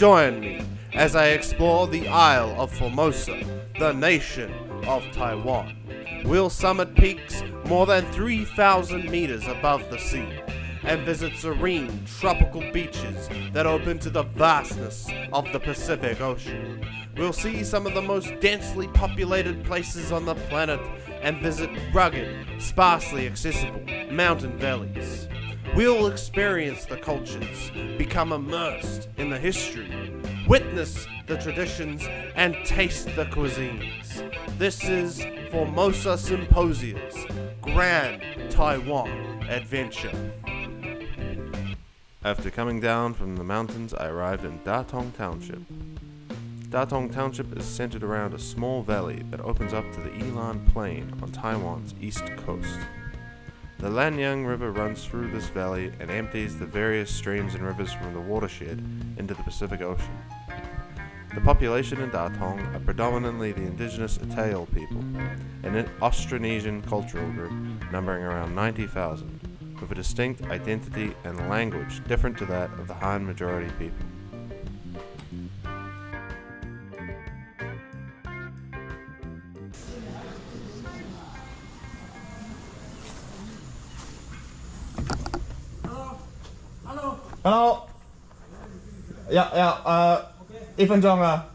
Join me as I explore the Isle of Formosa, the nation of Taiwan. We'll summit peaks more than 3,000 meters above the sea and visit serene tropical beaches that open to the vastness of the Pacific Ocean. We'll see some of the most densely populated places on the planet and visit rugged, sparsely accessible mountain valleys. We'll experience the cultures, become immersed in the history, witness the traditions, and taste the cuisines. This is Formosa Symposia's Grand Taiwan Adventure. After coming down from the mountains, I arrived in Datong Township. Datong Township is centered around a small valley that opens up to the Yilan Plain on Taiwan's east coast. The Lanyang River runs through this valley and empties the various streams and rivers from the watershed into the Pacific Ocean. The population in Datong are predominantly the Indigenous Wai'ao people, an Austronesian cultural group numbering around 90,000, with a distinct identity and language different to that of the Han majority people. Hello. 1分鐘啊.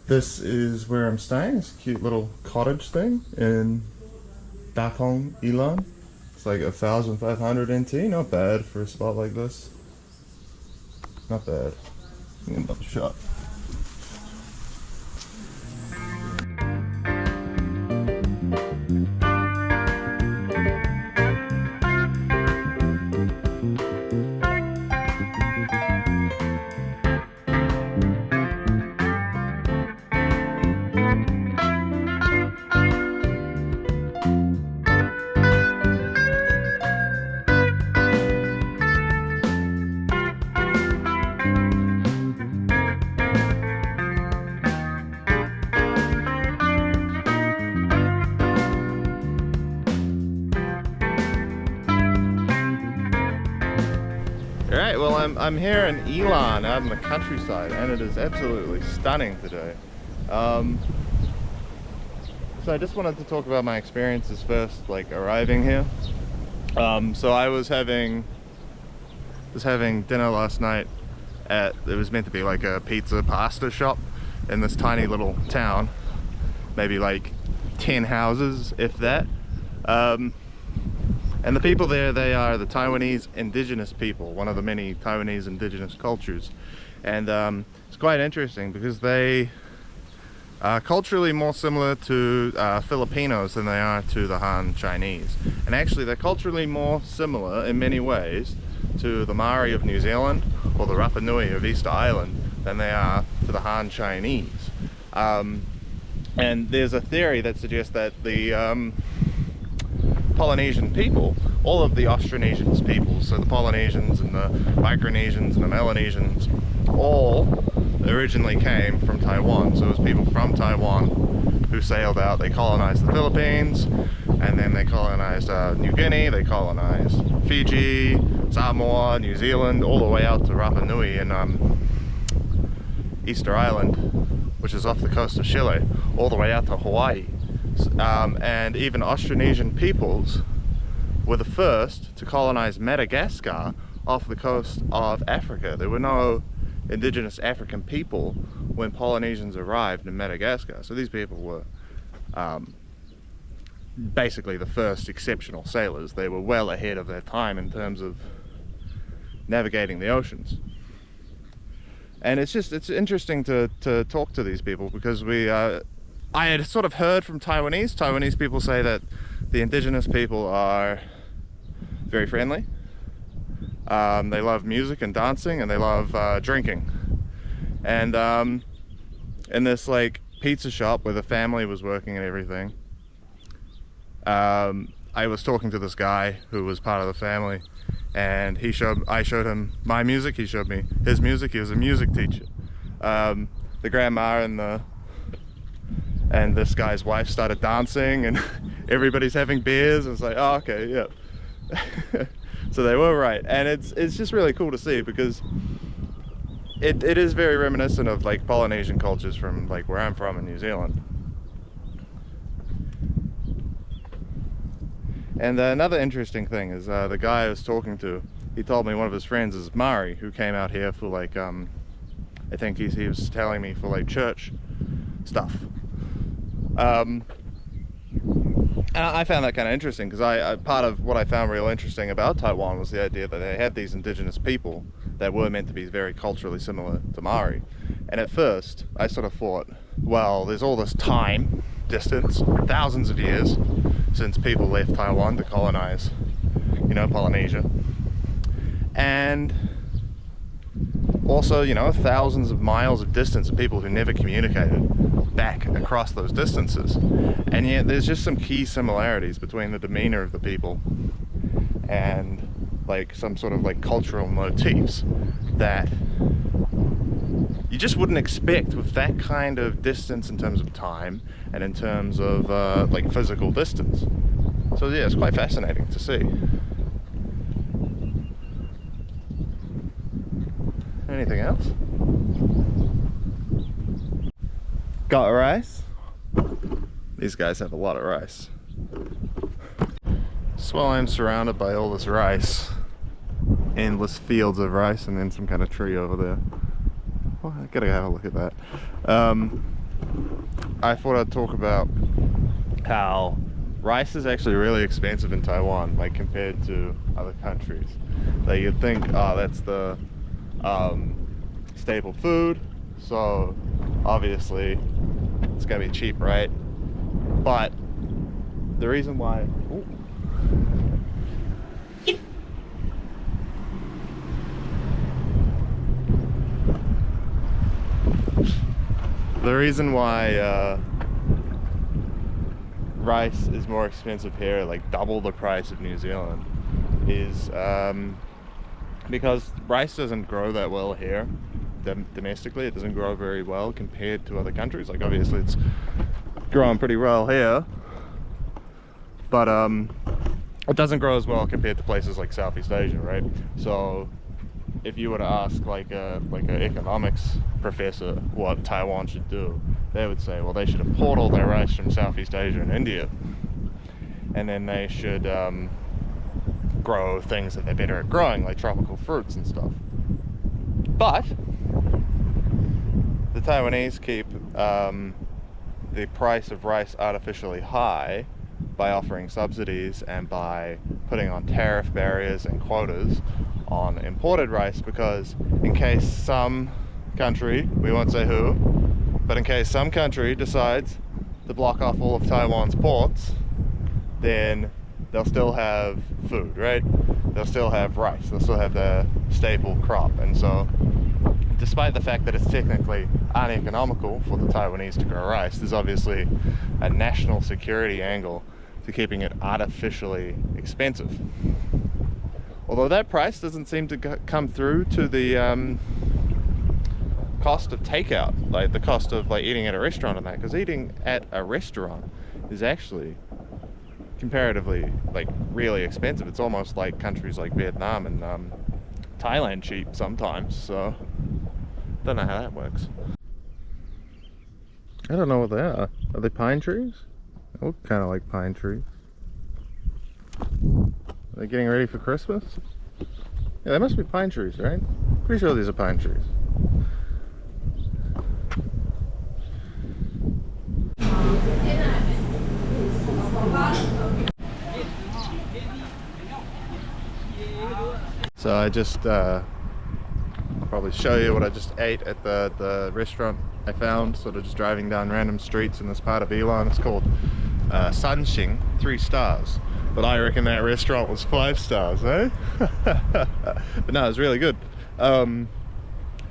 This is where I'm staying. It's a cute little cottage thing in Datong, Yilan. It's like 1,500 NT. Not bad for a spot like this. Not bad. Give me another shot. Alright, well I'm here in Yilan, out in the countryside, and it is absolutely stunning today. So I just wanted to talk about my experiences first, like arriving here. So I was having dinner last night at, it was meant to be like a pizza pasta shop in this tiny little town, maybe like 10 houses, if that. And the people there, they are the Taiwanese indigenous people, one of the many Taiwanese indigenous cultures. And it's quite interesting because they are culturally more similar to Filipinos than they are to the Han Chinese. And actually they're culturally more similar in many ways to the Maori of New Zealand or the Rapa Nui of Easter Island than they are to the Han Chinese. And there's a theory that suggests that the Polynesian people, all of the Austronesians people, so the Polynesians and the Micronesians and the Melanesians, all originally came from Taiwan. So it was people from Taiwan who sailed out. They colonized the Philippines, and then they colonized New Guinea, they colonized Fiji, Samoa, New Zealand, all the way out to Rapa Nui in Easter Island, which is off the coast of Chile, all the way out to Hawaii. And even Austronesian peoples were the first to colonize Madagascar off the coast of Africa. There were no indigenous African people when Polynesians arrived in Madagascar. So these people were basically the first exceptional sailors. They were well ahead of their time in terms of navigating the oceans. And it's interesting to talk to these people because I had sort of heard from Taiwanese people say that the indigenous people are very friendly. They love music and dancing, and they love drinking. And in this like pizza shop where the family was working and everything, I was talking to this guy who was part of the family, and I showed him my music, he showed me his music. He was a music teacher. The grandma and this guy's wife started dancing, and everybody's having beers. It's like, oh, okay, yeah. So they were right, and it's just really cool to see, because it is very reminiscent of like Polynesian cultures from like where I'm from in New Zealand. And another interesting thing is the guy I was talking to, he told me one of his friends is Maori, who came out here for like I think he was telling me for like church stuff. And I found that kind of interesting, because I part of what I found real interesting about Taiwan was the idea that they had these indigenous people that were meant to be very culturally similar to Maori. And at first I sort of thought, well, there's all this time, distance, thousands of years since people left Taiwan to colonize, you know, Polynesia. And also, you know, thousands of miles of distance of people who never communicated back across those distances. And yet there's just some key similarities between the demeanor of the people and like some sort of like cultural motifs that you just wouldn't expect with that kind of distance in terms of time and in terms of like physical distance. So yeah, it's quite fascinating to see. Anything else? Got rice? These guys have a lot of rice. So while I'm surrounded by all this rice, endless fields of rice, and then some kind of tree over there. Well, I gotta have a look at that. I thought I'd talk about how rice is actually really expensive in Taiwan, like compared to other countries. Like you'd think, oh, that's the staple food, so obviously it's gonna be cheap, right? But the reason why rice is more expensive here, like double the price of New Zealand, is because rice doesn't grow that well here domestically. It doesn't grow very well compared to other countries. Like obviously it's growing pretty well here, but it doesn't grow as well compared to places like Southeast Asia, right? So if you were to ask like an economics professor what Taiwan should do, they would say, well, they should import all their rice from Southeast Asia and India, and then they should grow things that they're better at growing, like tropical fruits and stuff. But the Taiwanese keep the price of rice artificially high by offering subsidies and by putting on tariff barriers and quotas on imported rice, because in case some country, we won't say who, but in case some country decides to block off all of Taiwan's ports, then they'll still have food, right? They'll still have rice, they'll still have their staple crop. And so despite the fact that it's technically uneconomical for the Taiwanese to grow rice, there's obviously a national security angle to keeping it artificially expensive. Although that price doesn't seem to come through to the cost of takeout, like the cost of like eating at a restaurant and that, because eating at a restaurant is actually comparatively like really expensive. It's almost like countries like Vietnam and Thailand cheap sometimes, so don't know how that works. I don't know what they are. Are they pine trees? They look kind of like pine trees. Are they getting ready for Christmas? Yeah, they must be pine trees, right? Pretty sure these are pine trees. So I just I'll probably show you what I just ate at the restaurant I found, sort of just driving down random streets in this part of Yilan. It's called Sanxing, 3 stars, but I reckon that restaurant was 5 stars, eh? But no, it's really good. And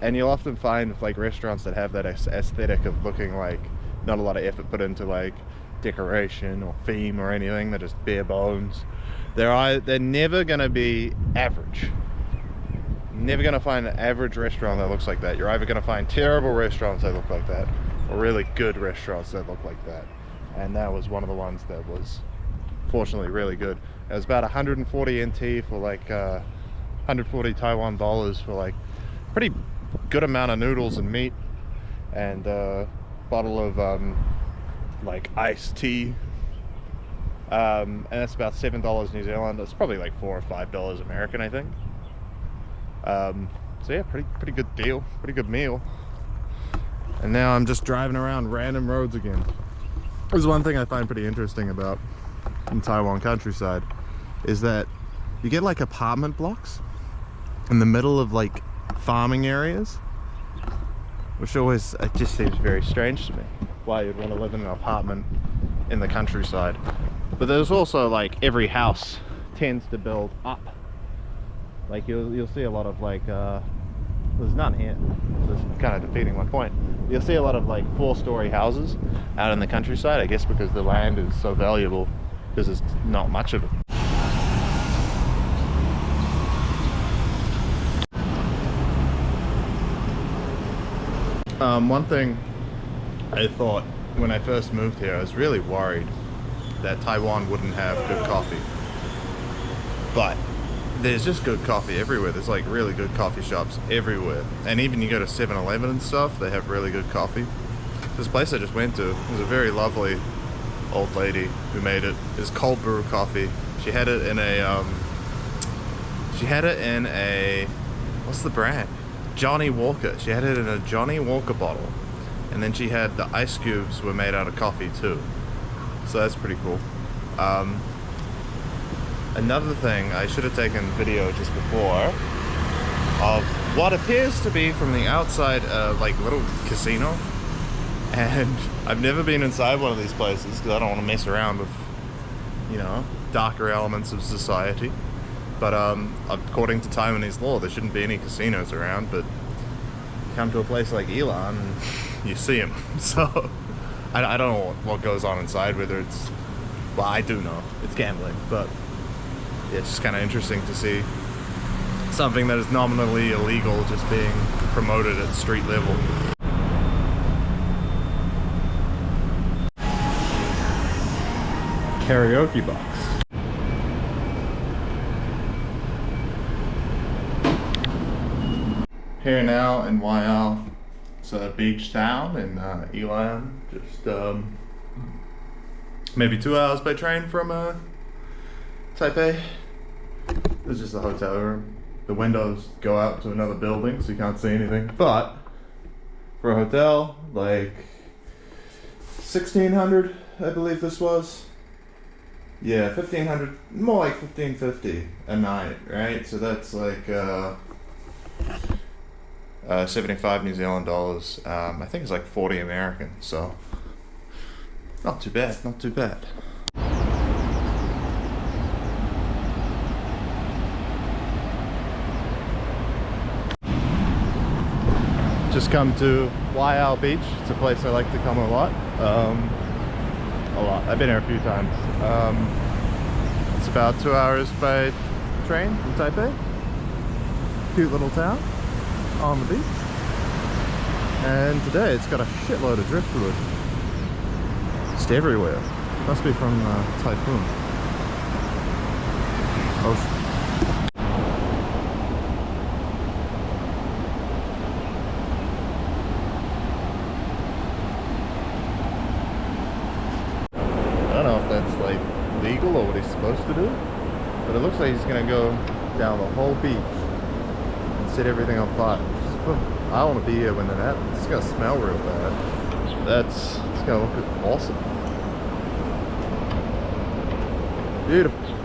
you'll often find like restaurants that have that aesthetic of looking like not a lot of effort put into like decoration or theme or anything. They're just bare bones. They're never gonna be average. Never gonna find an average restaurant that looks like that. You're either gonna find terrible restaurants that look like that, or really good restaurants that look like that. And that was one of the ones that was fortunately really good. It was about 140 NT for like 140 Taiwan dollars for like pretty good amount of noodles and meat, and a bottle of like iced tea, and that's about $7 New Zealand. It's probably like $4 or $5 American, I think. So yeah, pretty good deal, pretty good meal. And now I'm just driving around random roads again. There's one thing I find pretty interesting about in Taiwan countryside is that you get like apartment blocks in the middle of like farming areas, which always, it just seems very strange to me why you'd want to live in an apartment in the countryside. But there's also like every house tends to build up. Like you'll see a lot of like there's none here, so it's kind of defeating my point. You'll see a lot of like 4-story houses out in the countryside, I guess because the land is so valuable, because there's not much of it. One thing I thought when I first moved here, I was really worried that Taiwan wouldn't have good coffee. But there's just good coffee everywhere. There's like really good coffee shops everywhere. And even you go to 7-Eleven and stuff, they have really good coffee. This place I just went to was a very lovely old lady who made it. It's cold brew coffee. She had it in a, what's the brand? Johnny Walker. She had it in a Johnny Walker bottle, and then she had the ice cubes were made out of coffee too, so that's pretty cool. Another thing, I should have taken video just before of what appears to be from the outside like little casino, and I've never been inside one of these places because I don't want to mess around with, you know, darker elements of society. But according to Taiwanese law, there shouldn't be any casinos around, but you come to a place like Yilan and you see them. So I don't know what goes on inside, whether it's, well, I do know it's gambling, but yeah, it's just kind of interesting to see something that is nominally illegal just being promoted at street level. Karaoke box. Here now in Wai'ao. It's a beach town in Yilan. Just maybe 2 hours by train from Taipei. This is just a hotel room. The windows go out to another building, so you can't see anything. But for a hotel, like 1,600, I believe this was. Yeah, 1,500, more like 1,550 a night, right? So that's like 75 New Zealand dollars. I think it's like 40 American, so not too bad, not too bad. Just come to Wai'ao Beach. It's a place I like to come a lot. I've been here a few times. It's about 2 hours by train from Taipei. Cute little town on the beach, and today it's got a shitload of driftwood just everywhere. Must be from typhoon. Ocean. I don't know if that's like legal or what he's supposed to do, but it looks like he's gonna go down the whole beach and set everything on fire. I want to be here when that happens. It's gonna smell real bad. It's gonna look awesome. Beautiful.